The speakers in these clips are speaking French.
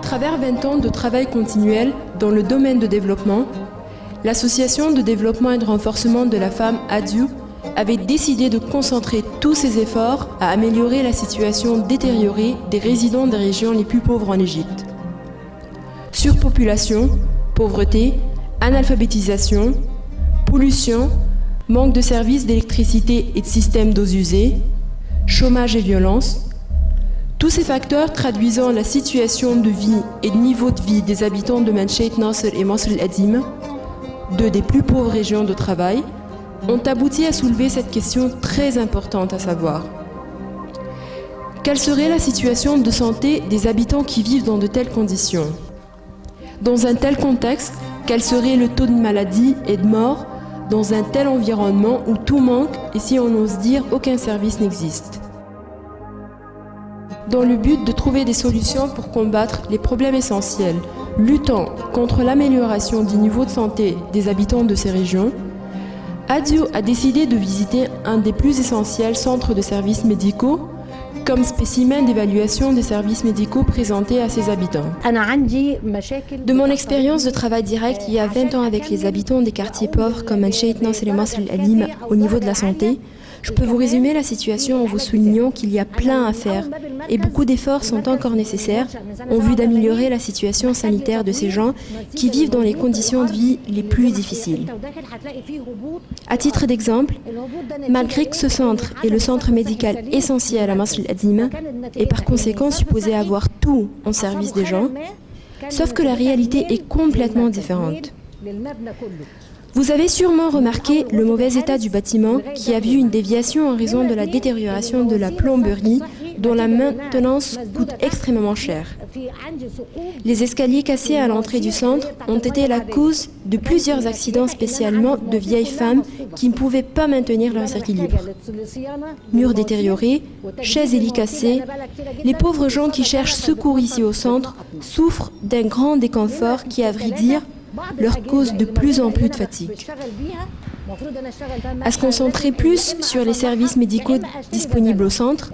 travers 20 ans de travail continuel dans le domaine de développement, l'Association de développement et de renforcement de la femme ADIU avait décidé de concentrer tous ses efforts à améliorer la situation détériorée des résidents des régions les plus pauvres en Égypte. Surpopulation, pauvreté, analphabétisation, pollution, manque de services d'électricité et de systèmes d'eau usée, chômage et violence, tous ces facteurs traduisant la situation de vie et de niveau de vie des habitants de Manchait Nasr et Masr el-Adim, deux des plus pauvres régions de travail, ont abouti à soulever cette question très importante à savoir. Quelle serait la situation de santé des habitants qui vivent dans de telles conditions? Dans un tel contexte, quel serait le taux de maladie et de mort dans un tel environnement où tout manque et, si on ose dire, aucun service n'existe? Dans le but de trouver des solutions pour combattre les problèmes essentiels, luttant contre l'amélioration du niveau de santé des habitants de ces régions, ADIU a décidé de visiter un des plus essentiels centres de services médicaux comme spécimen d'évaluation des services médicaux présentés à ses habitants. De mon expérience de travail direct il y a 20 ans avec les habitants des quartiers pauvres comme Manchait Nasr et Masr el-Adim au niveau de la santé, je peux vous résumer la situation en vous soulignant qu'il y a plein à faire et beaucoup d'efforts sont encore nécessaires en vue d'améliorer la situation sanitaire de ces gens qui vivent dans les conditions de vie les plus difficiles. À titre d'exemple, malgré que ce centre est le centre médical essentiel à Masr el-Adim et par conséquent supposé avoir tout en service des gens, sauf que la réalité est complètement différente. Vous avez sûrement remarqué le mauvais état du bâtiment qui a vu une déviation en raison de la détérioration de la plomberie dont la maintenance coûte extrêmement cher. Les escaliers cassés à l'entrée du centre ont été la cause de plusieurs accidents, spécialement de vieilles femmes qui ne pouvaient pas maintenir leurs équilibres. Murs détériorés, chaises et lits cassés, les pauvres gens qui cherchent secours ici au centre souffrent d'un grand déconfort qui, à vrai dire, leur cause de plus en plus de fatigue. À se concentrer plus sur les services médicaux disponibles au centre,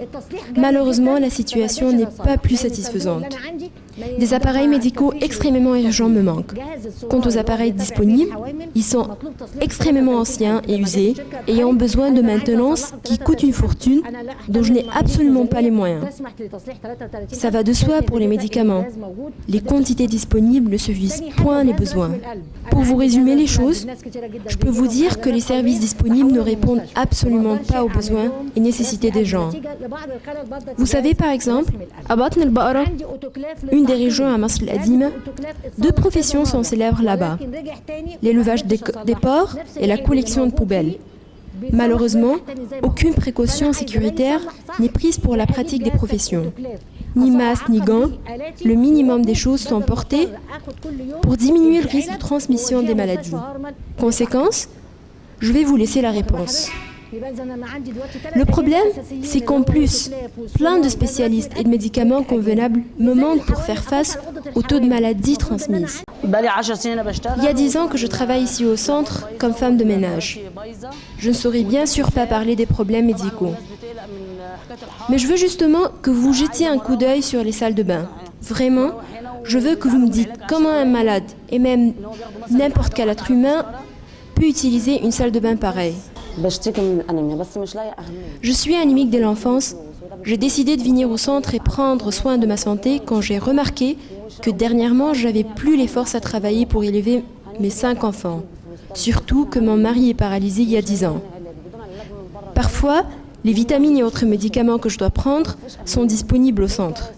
malheureusement la situation n'est pas plus satisfaisante. Des appareils médicaux extrêmement urgents me manquent. Quant aux appareils disponibles, ils sont extrêmement anciens et usés, ayant besoin de maintenance qui coûte une fortune dont je n'ai absolument pas les moyens. Ça va de soi pour les médicaments. Les quantités disponibles ne suffisent point les besoins. Pour vous résumer les choses, je peux vous dire que les services disponibles ne répondent absolument pas aux besoins et nécessités des gens. Vous savez par exemple, à Batn el-Baqra, une des régions à Masr el-Adim, deux professions sont célèbres là-bas, l'élevage des porcs et la collection de poubelles. Malheureusement, aucune précaution sécuritaire n'est prise pour la pratique des professions. Ni masques ni gants, le minimum des choses sont portées pour diminuer le risque de transmission des maladies. Conséquence, je vais vous laisser la réponse. Le problème, c'est qu'en plus, plein de spécialistes et de médicaments convenables me manquent pour faire face au taux de maladies transmises. Il y a 10 ans que je travaille ici au centre comme femme de ménage. Je ne saurais bien sûr pas parler des problèmes médicaux. Mais je veux justement que vous jetiez un coup d'œil sur les salles de bain. Vraiment, je veux que vous me dites comment un malade, et même n'importe quel être humain, peut utiliser une salle de bain pareille. Je suis anémique dès l'enfance. J'ai décidé de venir au centre et prendre soin de ma santé quand j'ai remarqué que dernièrement, je n'avais plus les forces à travailler pour élever mes 5 enfants. Surtout que mon mari est paralysé il y a 10 ans. Parfois, les vitamines et autres médicaments que je dois prendre sont disponibles au centre.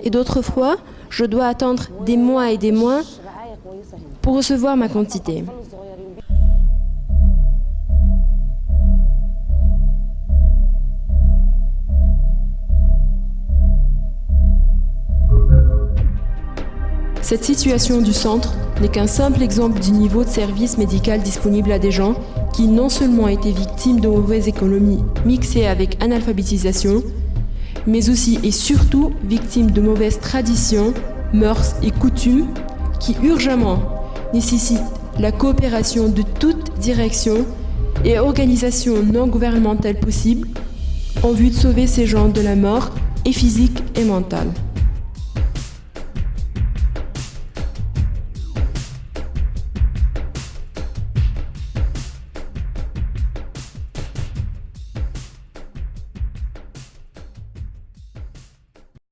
Et d'autres fois, je dois attendre des mois et des mois pour recevoir ma quantité. Cette situation du centre n'est qu'un simple exemple du niveau de service médical disponible à des gens qui non seulement étaient victimes de mauvaises économies mixées avec analphabétisation, mais aussi et surtout victimes de mauvaises traditions, mœurs et coutumes qui urgemment nécessitent la coopération de toutes directions et organisations non gouvernementales possibles en vue de sauver ces gens de la mort et physique et mentale.